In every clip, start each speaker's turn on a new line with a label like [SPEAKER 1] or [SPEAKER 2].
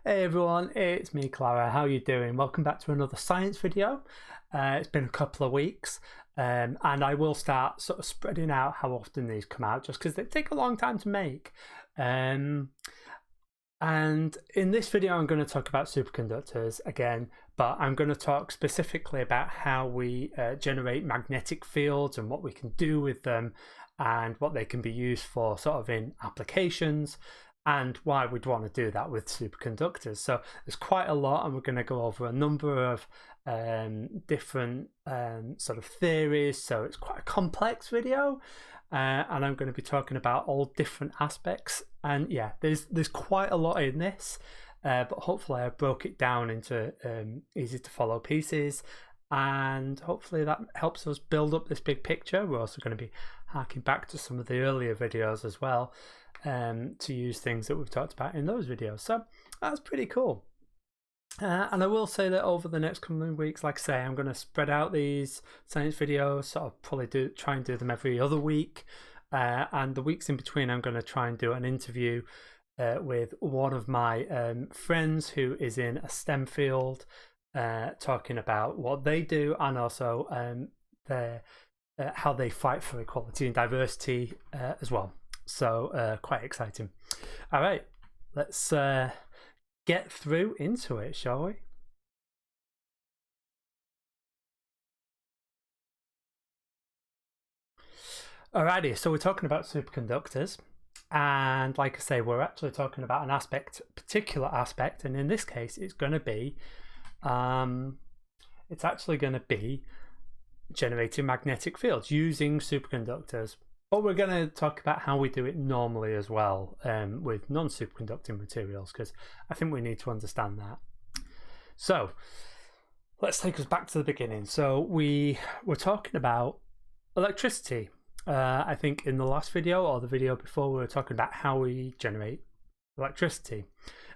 [SPEAKER 1] Hey everyone, it's me Clara. How you doing? Welcome back to another science video. It's been a couple of weeks and I will start sort of spreading out how often these come out just because they take a long time to make. And in this video I'm going to talk about superconductors again, but I'm going to talk specifically about how we generate magnetic fields and what we can do with them and what they can be used for sort of in applications, and why we'd want to do that with superconductors. So there's quite a lot, and we're going to go over a number of different sort of theories, so it's quite a complex video, and I'm going to be talking about all different aspects. And yeah, there's quite a lot in this, but hopefully I broke it down into easy to follow pieces, and hopefully that helps us build up this big picture. We're also going to be harking back to some of the earlier videos as well, to use things that we've talked about in those videos. So that's pretty cool. And I will say that over the next coming weeks, like I say, I'm going to spread out these science videos, sort of probably try and do them every other week, and the weeks in between I'm going to try and do an interview with one of my friends who is in a STEM field, talking about what they do and also how they fight for equality and diversity as well. So quite exciting. All right, let's get through into it, shall we? Alrighty, so we're talking about superconductors, and like I say, we're actually talking about an particular aspect, and in this case it's going to be it's actually going to be generating magnetic fields using superconductors. But we're going to talk about how we do it normally as well, with non-superconducting materials, because I think we need to understand that. So let's take us back to the beginning. So we were talking about electricity. I think in the last video or the video before, we were talking about how we generate electricity.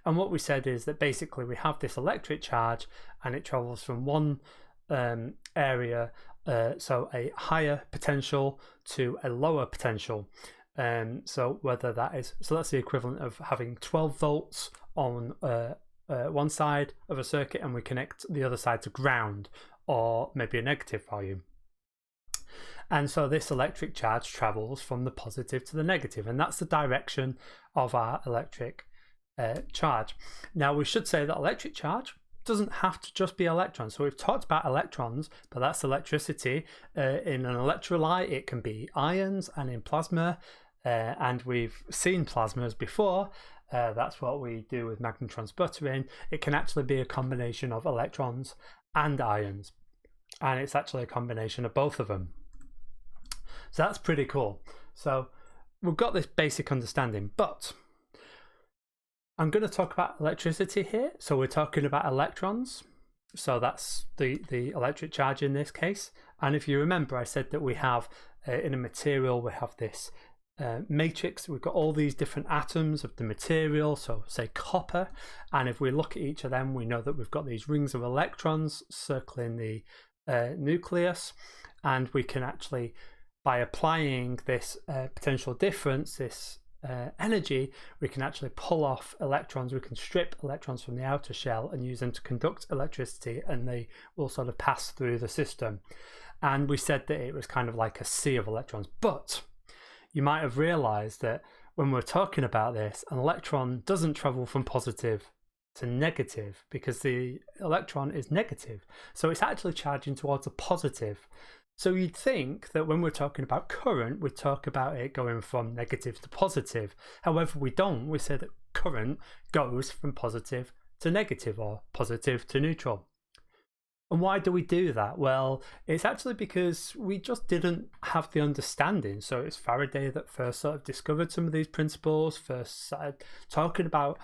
[SPEAKER 1] And what we said is that basically we have this electric charge and it travels from one area, so a higher potential to a lower potential. So whether that is, so that's the equivalent of having 12 volts on one side of a circuit, and we connect the other side to ground, or maybe a negative value. And so this electric charge travels from the positive to the negative, and that's the direction of our electric charge. Now we should say that electric charge doesn't have to just be electrons. So we've talked about electrons, but that's electricity. In an electrolyte it can be ions, and in plasma, and we've seen plasmas before, that's what we do with magnetron sputtering. It can actually be a combination of electrons and ions, and it's actually a combination of both of them. So that's pretty cool. So we've got this basic understanding, but I'm going to talk about electricity here. So we're talking about electrons. So that's the electric charge in this case. And if you remember, I said that we have in a material, we have this matrix. We've got all these different atoms of the material, so say copper. And if we look at each of them, we know that we've got these rings of electrons circling the nucleus. And we can actually, by applying this potential difference, this energy, we can actually pull off electrons. We can strip electrons from the outer shell and use them to conduct electricity, and they will sort of pass through the system. And we said that it was kind of like a sea of electrons, but you might have realized that when we're talking about this, an electron doesn't travel from positive to negative because the electron is negative, so it's actually charging towards a positive. So you'd think that when we're talking about current, we talk about it going from negative to positive. However, we don't. We say that current goes from positive to negative, or positive to neutral. And why do we do that? Well, it's actually because we just didn't have the understanding. So it's Faraday that first sort of discovered some of these principles, first started talking about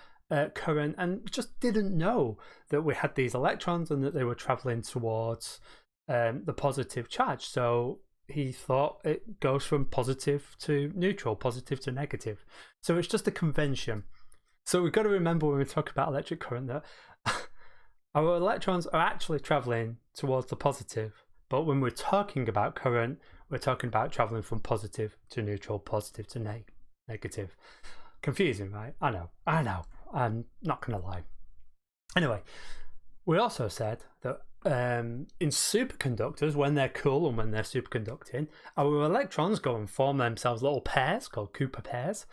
[SPEAKER 1] current, and just didn't know that we had these electrons and that they were traveling towards the positive charge. So he thought it goes from positive to neutral, positive to negative. So it's just a convention. So we've got to remember when we talk about electric current that our electrons are actually traveling towards the positive, but when we're talking about current, we're talking about traveling from positive to neutral, positive to negative. Confusing, right? I know, I'm not gonna lie. Anyway, we also said that in superconductors, when they're cool and when they're superconducting, our electrons go and form themselves little pairs called Cooper pairs.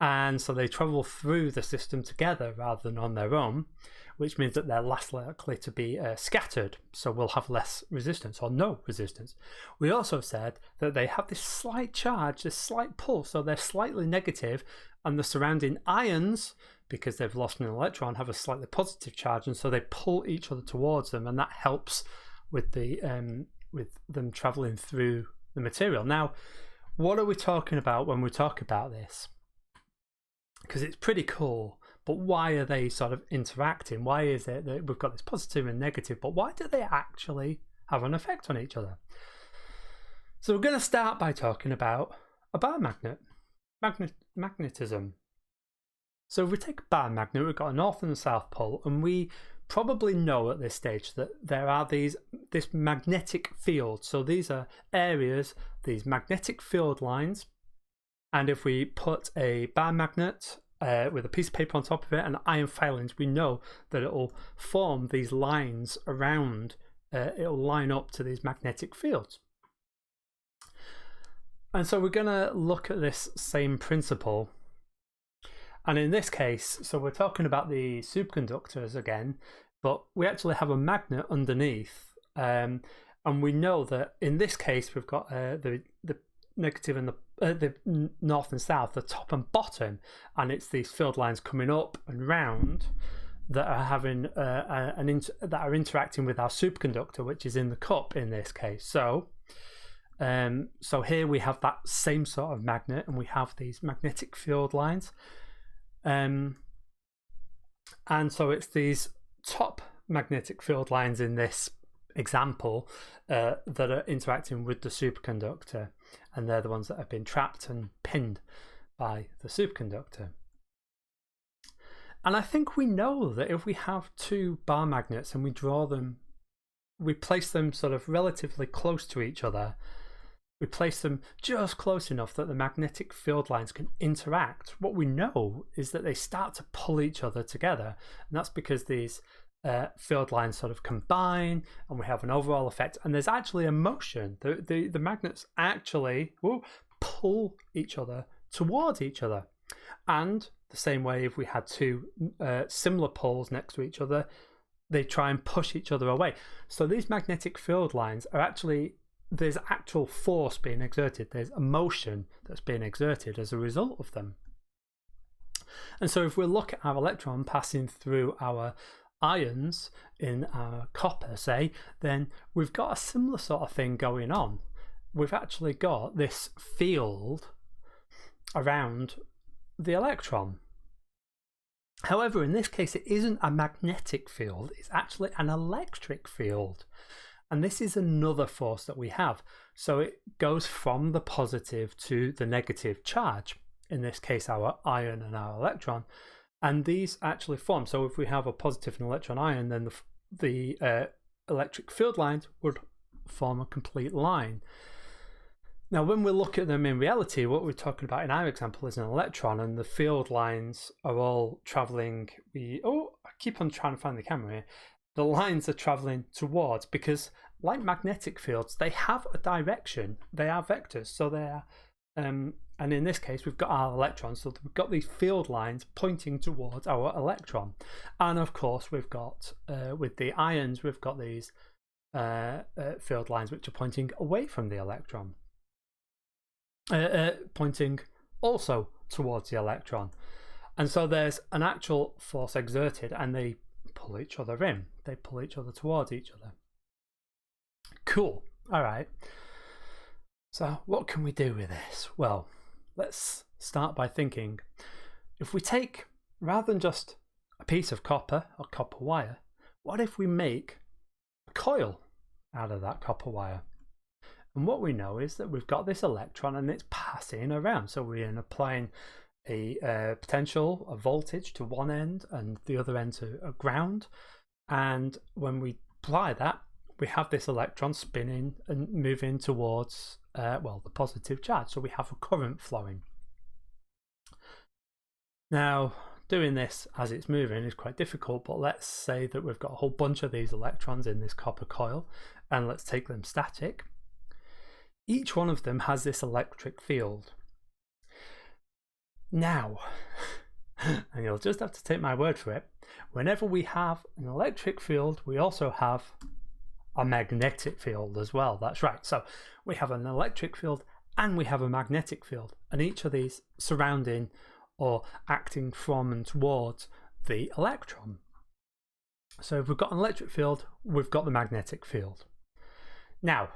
[SPEAKER 1] And so they travel through the system together rather than on their own, which means that they're less likely to be scattered. So we'll have less resistance or no resistance. We also said that they have this slight charge, this slight pull, so they're slightly negative, and the surrounding ions, because they've lost an electron, have a slightly positive charge, and so they pull each other towards them, and that helps with the with them traveling through the material. Now, what are we talking about when we talk about this? Because it's pretty cool, but why are they sort of interacting? Why is it that we've got this positive and negative, but why do they actually have an effect on each other? So we're going to start by talking about a bar magnet, magnetism. So if we take a bar magnet, we've got a north and a south pole, and we probably know at this stage that there are this magnetic field. So these are areas, these magnetic field lines. And if we put a bar magnet with a piece of paper on top of it and iron filings, we know that it will form these lines around, it will line up to these magnetic fields. And so we're going to look at this same principle. And in this case, so we're talking about the superconductors again, but we actually have a magnet underneath. And we know that in this case, we've got the negative and the north and south, the top and bottom, and it's these field lines coming up and round that are having that are interacting with our superconductor, which is in the cup in this case. So so here we have that same sort of magnet, and we have these magnetic field lines, and so it's these top magnetic field lines in this example that are interacting with the superconductor, and they're the ones that have been trapped and pinned by the superconductor. And I think we know that if we have two bar magnets and we draw them, we place them sort of relatively close to each other, we place them just close enough that the magnetic field lines can interact, what we know is that they start to pull each other together, and that's because these field lines sort of combine and we have an overall effect, and there's actually a motion. The magnets actually pull each other towards each other, and the same way if we had two similar poles next to each other, they try and push each other away. So these magnetic field lines are actually, there's actual force being exerted, there's a motion that's being exerted as a result of them. And so if we look at our electron passing through our ions in our copper, say, then we've got a similar sort of thing going on. We've actually got this field around the electron. However, in this case, it isn't a magnetic field, it's actually an electric field. And this is another force that we have. So it goes from the positive to the negative charge, in this case, our ion and our electron. And these actually form. So if we have a positive and electron ion, then the electric field lines would form a complete line. Now, when we look at them in reality, what we're talking about in our example is an electron, and the field lines are all traveling. I keep on trying to find the camera here. The lines are traveling towards, because like magnetic fields, they have a direction. They are vectors, so they are. And in this case, we've got our electrons, so we've got these field lines pointing towards our electron. And of course, we've got, with the ions, we've got these field lines which are pointing away from the electron, pointing also towards the electron. And so there's an actual force exerted, and they pull each other in. They pull each other towards each other. Cool. All right. So what can we do with this? Well, let's start by thinking, if we take, rather than just a piece of copper or copper wire, what if we make a coil out of that copper wire? And what we know is that we've got this electron and it's passing around. So we're applying a potential, a voltage to one end and the other end to a ground. And when we apply that, we have this electron spinning and moving towards the positive charge. So we have a current flowing. Now, doing this as it's moving is quite difficult, but let's say that we've got a whole bunch of these electrons in this copper coil, and let's take them static. Each one of them has this electric field. Now, and you'll just have to take my word for it, whenever we have an electric field, we also have a magnetic field as well. That's right. So we have an electric field and we have a magnetic field, and each of these surrounding or acting from and towards the electron. So if we've got an electric field, we've got the magnetic field. Now,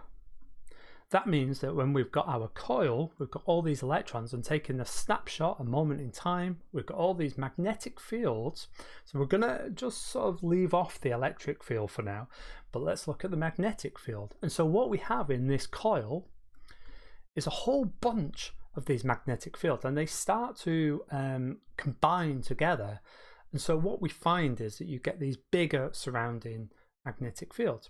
[SPEAKER 1] that means that when we've got our coil, we've got all these electrons, and taking a snapshot, a moment in time, we've got all these magnetic fields. So we're going to just sort of leave off the electric field for now, but let's look at the magnetic field. And so what we have in this coil is a whole bunch of these magnetic fields, and they start to combine together. And so what we find is that you get these bigger surrounding magnetic fields.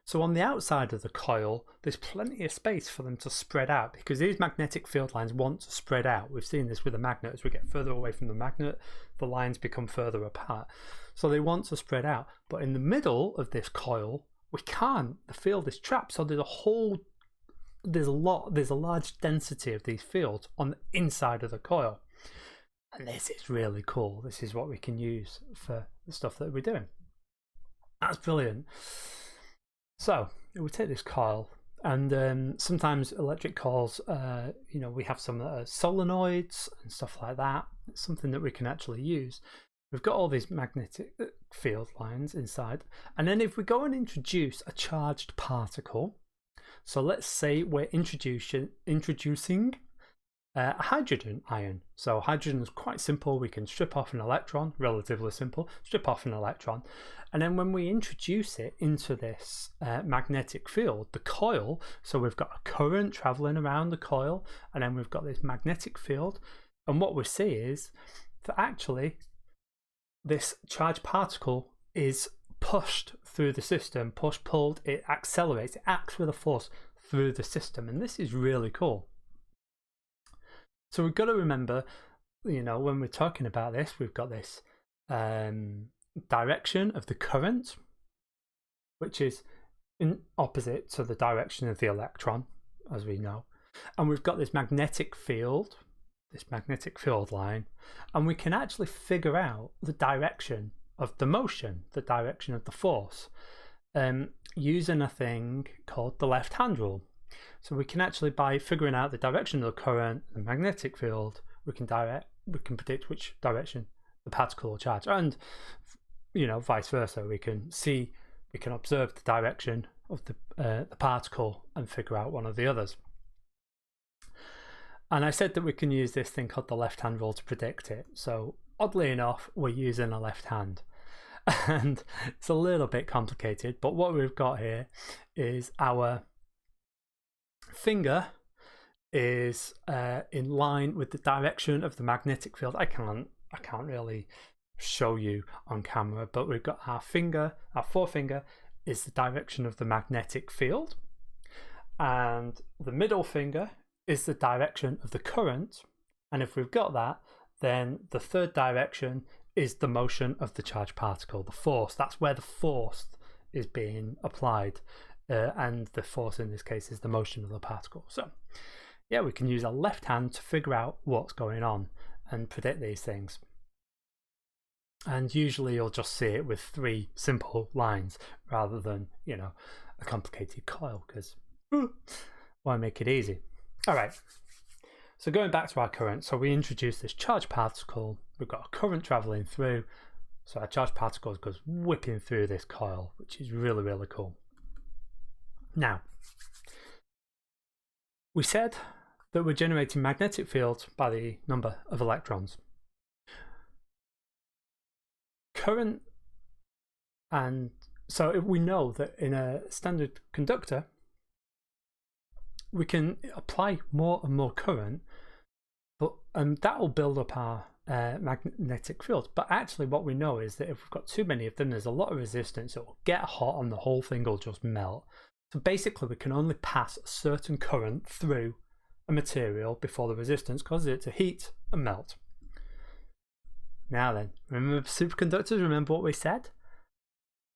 [SPEAKER 1] So on the outside of the coil, there's plenty of space for them to spread out, because these magnetic field lines want to spread out. We've seen this with a magnet. As we get further away from the magnet, the lines become further apart. So they want to spread out. But in the middle of this coil, we can't. The field is trapped. So there's a large density of these fields on the inside of the coil. And this is really cool. This is what we can use for the stuff that we're doing. That's brilliant. So we take this coil, and sometimes electric coils, we have some solenoids and stuff like that. It's something that we can actually use. We've got all these magnetic field lines inside, and then if we go and introduce a charged particle, so let's say we're introducing a hydrogen ion. So hydrogen is quite simple. We can strip off an electron, relatively simple, strip off an electron. And then when we introduce it into this magnetic field, the coil, so we've got a current traveling around the coil, and then we've got this magnetic field. And what we see is that actually this charged particle is pushed through the system, pulled, it accelerates, it acts with a force through the system. And this is really cool. So we've got to remember, when we're talking about this, we've got this direction of the current, which is in opposite to the direction of the electron, as we know. And we've got this magnetic field line, and we can actually figure out the direction of the motion, the direction of the force, using a thing called the left-hand rule. So we can actually, by figuring out the direction of the current, the magnetic field, we can predict which direction the particle will charge, and vice versa. We can observe the direction of the particle and figure out one of the others. And I said that we can use this thing called the left-hand rule to predict it. So oddly enough, we're using a left hand, and it's a little bit complicated. But what we've got here is our finger is in line with the direction of the magnetic field. I can't really show you on camera, but we've got our forefinger is the direction of the magnetic field, and the middle finger is the direction of the current. And if we've got that, then the third direction is the motion of the charged particle, the force. That's where the force is being applied. And the force in this case is the motion of the particle. So yeah, we can use our left hand to figure out what's going on and predict these things. And usually you'll just see it with 3 simple lines rather than, a complicated coil, because why make it easy? All right, so going back to our current, so we introduce this charged particle, we've got a current traveling through, so our charged particle goes whipping through this coil, which is really, really cool. Now, we said that we're generating magnetic fields by the number of electrons. Current, and so if we know that in a standard conductor, we can apply more and more current, and that will build up our magnetic field. But actually what we know is that if we've got too many of them, there's a lot of resistance, it will get hot and the whole thing will just melt. So basically we can only pass a certain current through a material before the resistance causes it to heat and melt. Now then, remember superconductors? Remember what we said?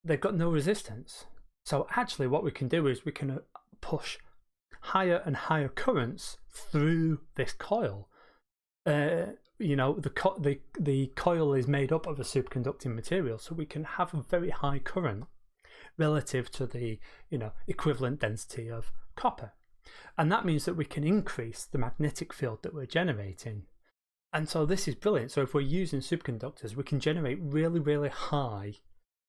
[SPEAKER 1] They've got no resistance. So actually what we can do is we can push higher and higher currents through this coil. You know, the coil is made up of a superconducting material, so we can have a very high current relative to the, you know, equivalent density of copper. And that means that we can increase the magnetic field that we're generating. And so this is brilliant. So if we're using superconductors, we can generate really, really high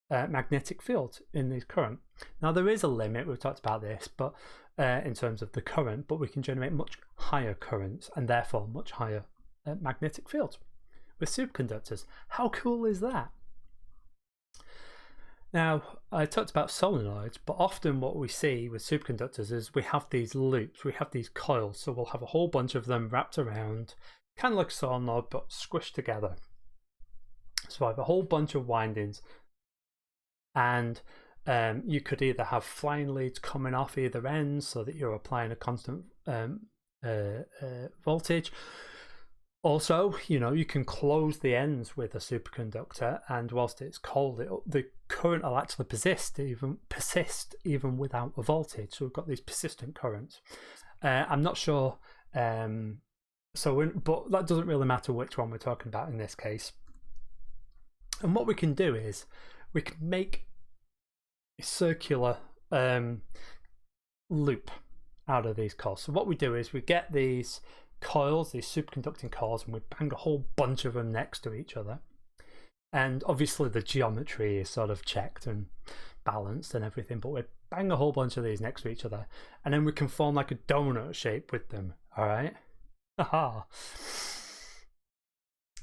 [SPEAKER 1] magnetic field in this current. Now there is a limit, we've talked about this, but in terms of the current, but we can generate much higher currents and therefore much higher magnetic fields with superconductors. How cool is that? Now, I talked about solenoids, but often what we see with superconductors is we have these loops, we have these coils, so we'll have a whole bunch of them wrapped around, kind of like a solenoid, but squished together. So I have a whole bunch of windings, and you could either have flying leads coming off either end so that you're applying a constant voltage. Also, you know, you can close the ends with a superconductor, and whilst it's cold, the current will actually persist even without a voltage. So we've got these persistent currents. I'm not sure, but that doesn't really matter which one we're talking about in this case. And what we can do is we can make a circular loop out of these coils. So what we do is we get these coils, these superconducting coils, and we bang a whole bunch of them next to each other. And obviously the geometry is sort of checked and balanced and everything, but we bang a whole bunch of these next to each other, and then we can form like a donut shape with them. All right. Aha.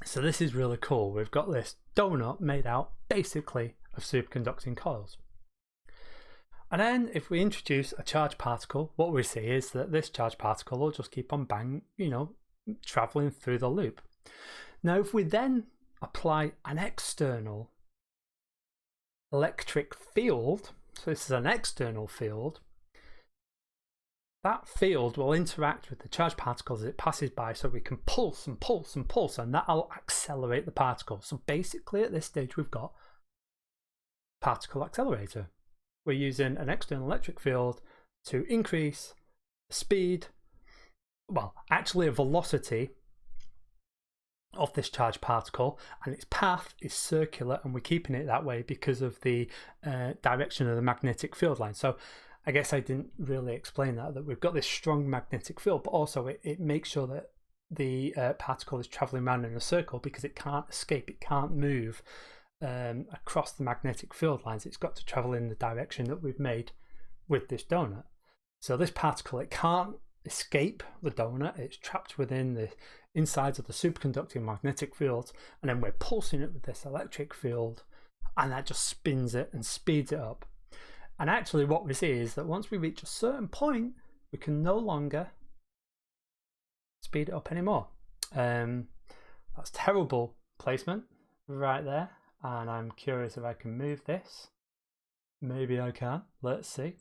[SPEAKER 1] So this is really cool. We've got this donut made out basically of superconducting coils. And then if we introduce a charged particle, what we see is that this charged particle will just keep on traveling through the loop. Now, if we then apply an external electric field, so this is an external field, that field will interact with the charged particles as it passes by, so we can pulse and pulse and pulse, and that'll accelerate the particle. So basically at this stage we've got particle accelerator. We're using an external electric field to increase the speed, well, actually a velocity of this charged particle, and its path is circular, and we're keeping it that way because of the direction of the magnetic field line. So I guess I didn't really explain that we've got this strong magnetic field, but also it makes sure that the particle is traveling around in a circle because it can't escape, it can't move across the magnetic field lines. It's got to travel in the direction that we've made with this donut. So this particle, it can't escape the donut, it's trapped within the insides of the superconducting magnetic field, and then we're pulsing it with this electric field, and that just spins it and speeds it up. And actually what we see is that once we reach a certain point, we can no longer speed it up anymore. That's terrible placement right there. And I'm curious if I can move this. Maybe I can. Let's see.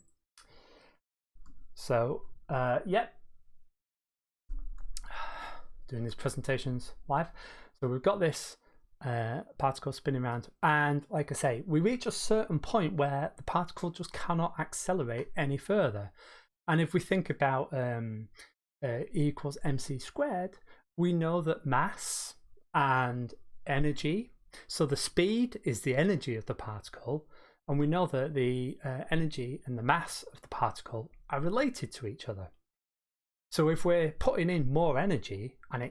[SPEAKER 1] So, yep. Doing these presentations live. So we've got this particle spinning around. And like I say, we reach a certain point where the particle just cannot accelerate any further. And if we think about E equals mc squared, we know that mass and energy, so the speed is the energy of the particle, and we know that the energy and the mass of the particle are related to each other. So if we're putting in more energy and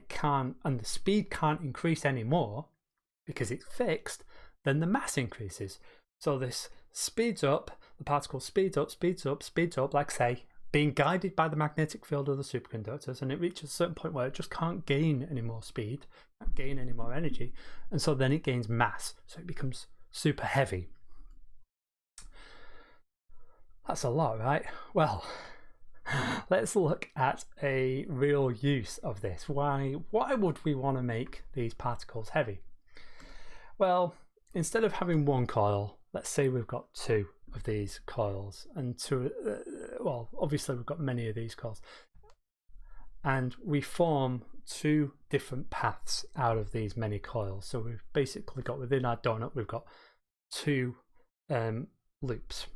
[SPEAKER 1] the speed can't increase anymore because it's fixed, then the mass increases. So this speeds up, the particle speeds up, like I say, being guided by the magnetic field of the superconductors, and it reaches a certain point where it just can't gain any more speed, can't gain any more energy, and so then it gains mass, so it becomes super heavy. That's a lot, right? Well, let's look at a real use of this. Why would we want to make these particles heavy? Well, instead of having one coil, let's say we've got two of these coils, and well, obviously we've got many of these coils, and we form two different paths out of these many coils. So we've basically got, within our donut, we've got two loops.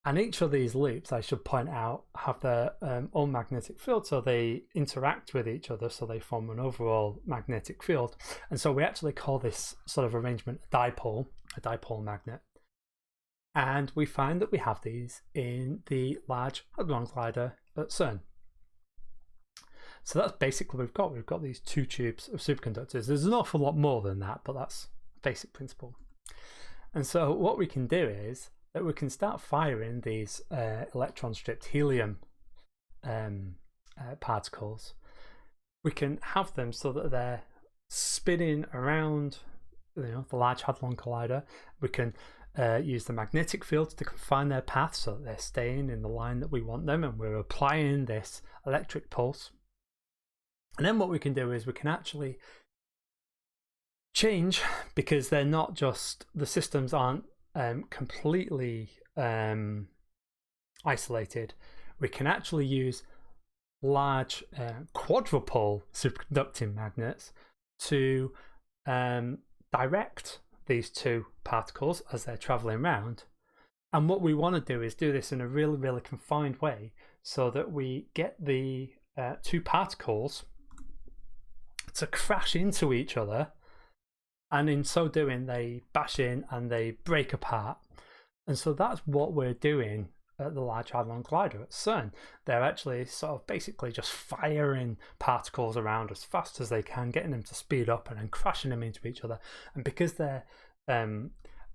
[SPEAKER 1] And each of these loops, I should point out, have their own magnetic field, so they interact with each other, so they form an overall magnetic field. And so we actually call this sort of arrangement a dipole magnet. And we find that we have these in the Large Hadron Collider at CERN. So that's basically what we've got these two tubes of superconductors. There's an awful lot more than that, but that's basic principle. And so what we can do is that we can start firing these electron stripped helium particles. We can have them so that they're spinning around, the Large Hadron Collider. We can use the magnetic field to confine their path so that they're staying in the line that we want them, and we're applying this electric pulse. And then what we can do is we can actually change, because they're not just, the systems aren't completely isolated. We can actually use large quadrupole superconducting magnets to direct these two particles as they're traveling around. And what we want to do is do this in a really, really confined way, so that we get the two particles to crash into each other, and in so doing they bash in and they break apart. And so that's what we're doing at the Large Hadron Collider at CERN. They're actually sort of basically just firing particles around as fast as they can, getting them to speed up and then crashing them into each other. And because they're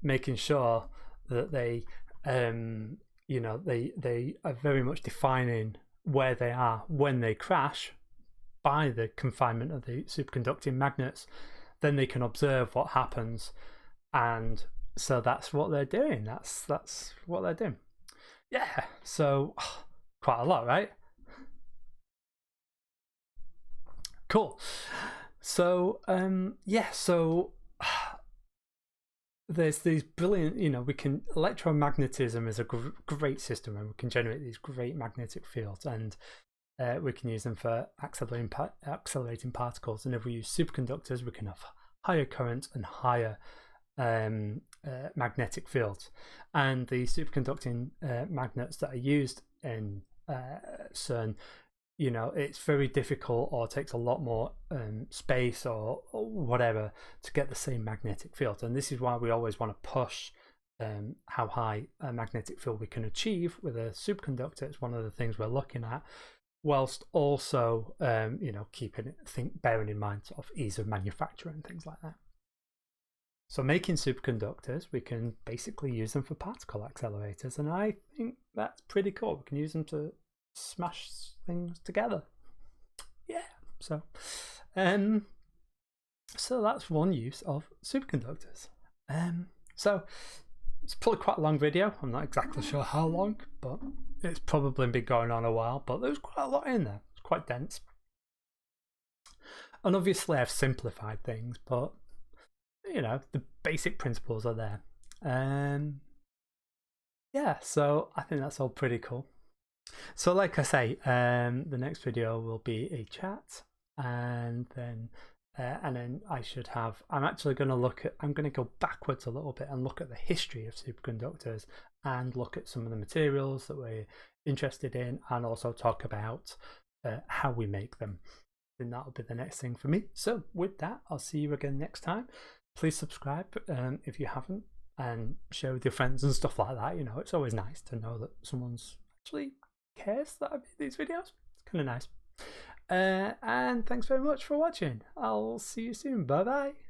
[SPEAKER 1] making sure that they they are very much defining where they are when they crash by the confinement of the superconducting magnets, then they can observe what happens. And so that's what they're doing. That's what they're doing. Yeah, so quite a lot, right? Cool. So so there's these brilliant, we can, electromagnetism is a great system, and we can generate these great magnetic fields, and we can use them for accelerating particles. And if we use superconductors, we can have higher currents and higher magnetic fields. And the superconducting magnets that are used in CERN, it's very difficult, or takes a lot more space or whatever to get the same magnetic field. And this is why we always want to push how high a magnetic field we can achieve with a superconductor. It's one of the things we're looking at, whilst also bearing in mind sort of ease of manufacture and things like that. So making superconductors, we can basically use them for particle accelerators, and I think that's pretty cool. We can use them to smash things together. Yeah, so that's one use of superconductors. So it's probably quite a long video. I'm not exactly sure how long, but it's probably been going on a while, but there's quite a lot in there. It's quite dense. And obviously I've simplified things, but the basic principles are there. Yeah, so I think that's all pretty cool. So like I say, the next video will be a chat, and then I should have, I'm going to go backwards a little bit and look at the history of superconductors, and look at some of the materials that we're interested in, and also talk about how we make them. Then that'll be the next thing for me. So with that, I'll see you again next time. Please subscribe if you haven't, and share with your friends and stuff like that. It's always nice to know that someone's actually cares that I make these videos. It's kind of nice. And thanks very much for watching. I'll see you soon. Bye bye.